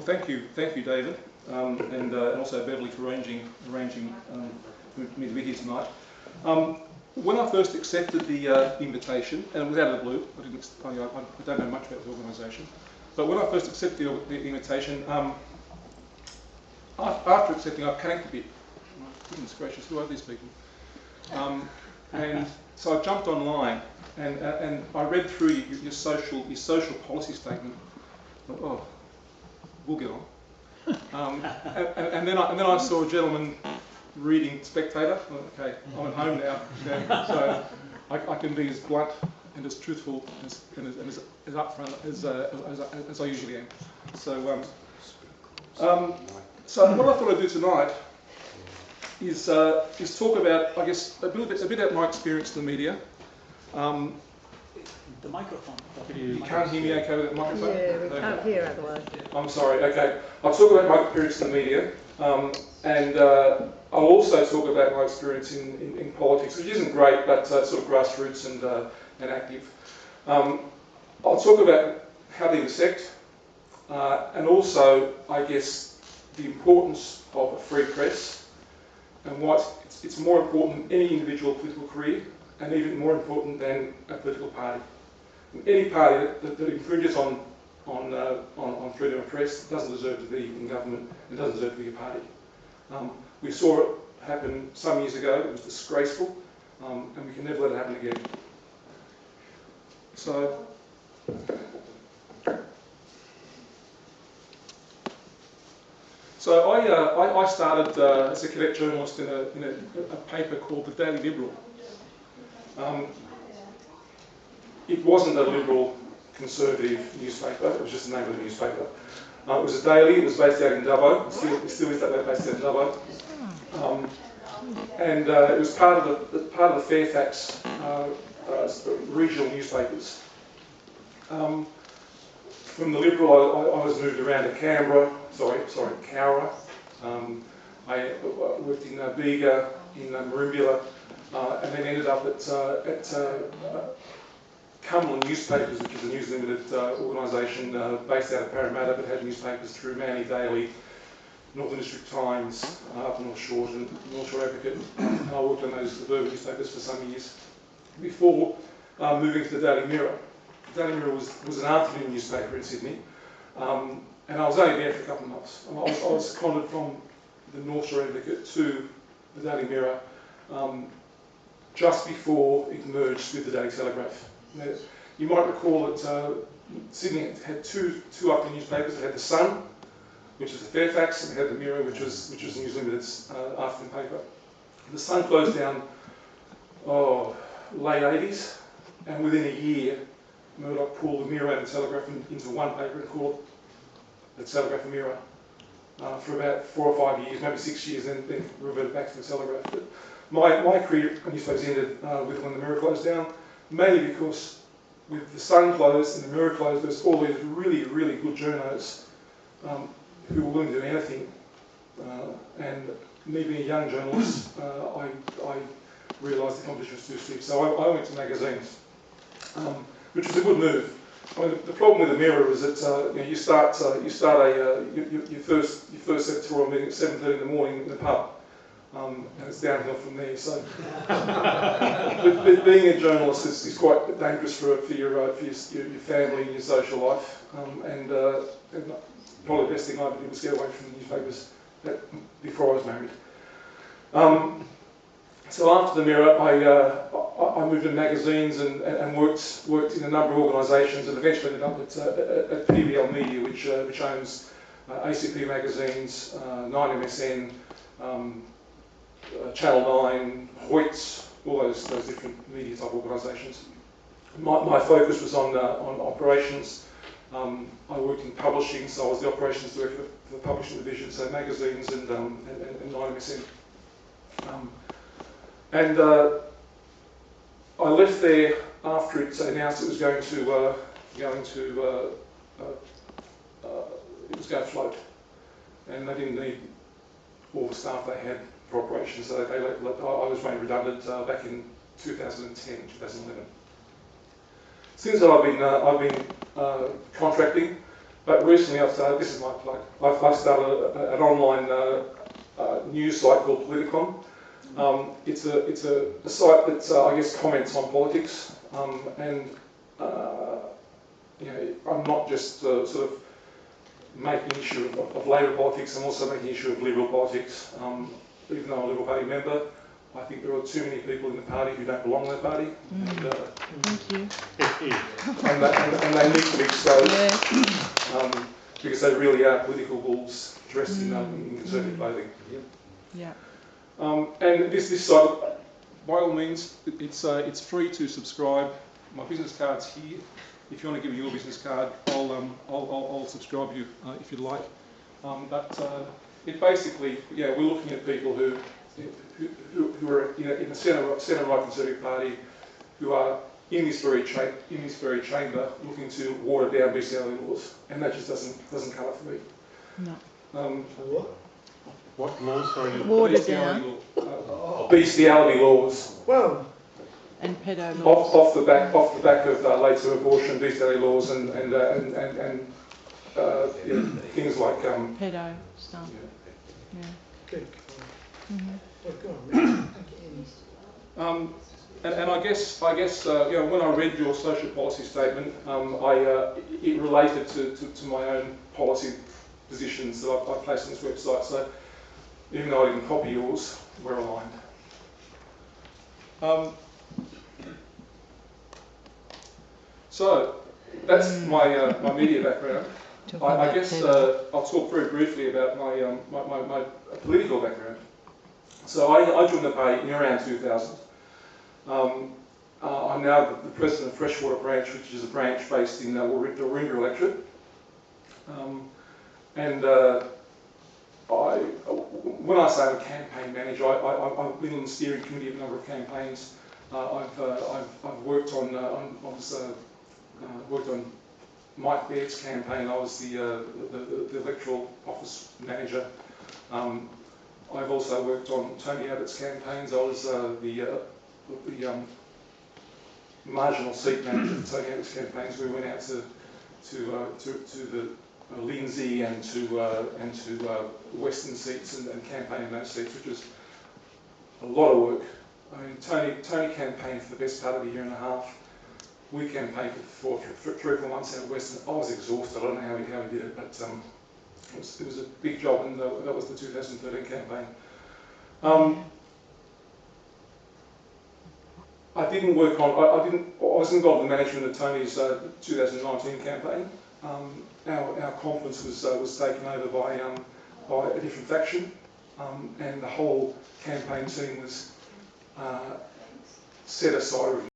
thank you, David, and also Beverly for arranging me to be here tonight. When I first accepted the invitation, and it was out of the blue, I don't know much about the organisation, but when I first accepted the invitation, after accepting, I've panicked a bit. Goodness gracious, who are these people? And so I jumped online and I read through your social policy statement. Oh, we'll get on. And then I saw a gentleman reading Spectator. Okay, I'm at home now, so I can be as blunt and as truthful and as upfront as I usually am. So what I thought I'd do tonight is talk about, I guess, a bit about my experience in the media. The microphone. You can't hear me okay with that microphone? Yeah, we can't hear otherwise. I'm sorry, okay. I'll talk about my experience in the media, and I'll also talk about my experience in politics, which isn't great, but sort of grassroots and active. I'll talk about how they intersect, and also, I guess, the importance of a free press, and why it's more important than any individual political career, and even more important than a political party. Any party that infringes on freedom of press doesn't deserve to be in government, and doesn't deserve to be a party. We saw it happen some years ago. It was disgraceful, and we can never let it happen again. So I started as a cadet journalist in a paper called the Daily Liberal. It wasn't a liberal conservative newspaper, it was just the name of the newspaper. It was a daily, it was based out in Dubbo, it still is based out in Dubbo. And it was part of the Fairfax regional newspapers. From the Liberal, I was moved around to Cowra. I worked in Bega, in Merimbula, and then ended up at Cumberland Newspapers, which is a News Limited organisation based out of Parramatta, but had newspapers through Manly Daily, Northern District Times, Upper North Shore and North Shore Advocate. And I worked on those suburban newspapers for some years before moving to the Daily Mirror. The Daily Mirror was an afternoon newspaper in Sydney, and I was only there for a couple of months. I was seconded from the North Shore Advocate to the Daily Mirror just before it merged with the Daily Telegraph. You might recall that Sydney had two afternoon newspapers. It had the Sun, which was the Fairfax, and it had the Mirror, which was News Limited's afternoon paper. The Sun closed down late 80s, and within a year, Murdoch pulled the Mirror and the Telegraph into one paper and called it the Telegraph and Mirror for about 4 or 5 years, maybe 6 years, and then reverted back to the Telegraph. But my career, I suppose, ended with when the Mirror closed down, mainly because with the Sun closed and the Mirror closed, there's all these really, really good journos who were willing to do anything. And me being a young journalist, I realised the competition was too stiff. So I went to magazines, which was a good move. I mean, the problem with the Mirror is that you start your first editorial meeting at 7:30 in the morning in the pub. And it's downhill from there. So, but being a journalist is quite dangerous for your family and your social life. And probably the best thing I ever did was get away from the newspapers before I was married. So after the Mirror, I moved into magazines and worked in a number of organisations, and eventually ended up at PBL Media, which owns ACP magazines, 9MSN. Channel 9, Hoyts, all those different media type organisations. My focus was on operations. I worked in publishing, so I was the operations director for the publishing division, so magazines and 9MSN. I left there after it announced it was going to float, and they didn't need all the staff they had for operations, so I was made redundant back in 2010, 2011. Since then I've been contracting. But recently I've started, this is my plug, I've started an online news site called Politicon. It's a site that I guess comments on politics, and I'm not just sort of making issue of Labor politics, I'm also making issue of Liberal politics. Even though I'm a Liberal Party member, I think there are too many people in the party who don't belong in the party. Thank you. And they need to be exposed, Yeah. because they really are political wolves dressed in conservative clothing. Yeah. And this site, by all means, it's free to subscribe. My business card's here. If you want to give me your business card, I'll subscribe you if you'd like. But it basically, we're looking at people who are in the centre-right Conservative Party, who are in this very chamber looking to water down bestiality laws, and that just doesn't cut it for me. No. What laws, sorry? Water down. Bestiality laws. Well, And pedo laws. Off the back of late-term abortion, bestiality laws, and things like Pedo stuff. Yeah. good. Well, go on. And I guess when I read your social policy statement, it related to my own policy positions that I placed on this website. So even though I didn't copy yours, we're aligned. So that's my media background. I guess I'll talk very briefly about my political background. So I joined the party in around 2000. I'm now the president of Freshwater Branch, which is a branch based in the Warringah electorate. When I say I'm a campaign manager, I've been on the steering committee of a number of campaigns. I've worked on worked on Mike Baird's campaign. I was the electoral office manager. I've also worked on Tony Abbott's campaigns. I was the marginal seat manager for Tony Abbott's campaigns. We went out to the Lindsay and to Western seats and campaign in those seats, which was a lot of work. I mean, Tony campaigned for the best part of a year and a half. We campaigned for 3 or 4 months out of Western. I was exhausted. I don't know how he did it, but it was a big job, and that was the 2013 campaign. I wasn't involved in the management of Tony's 2019 campaign. Our conference was taken over by a different faction, and the whole campaign team was set aside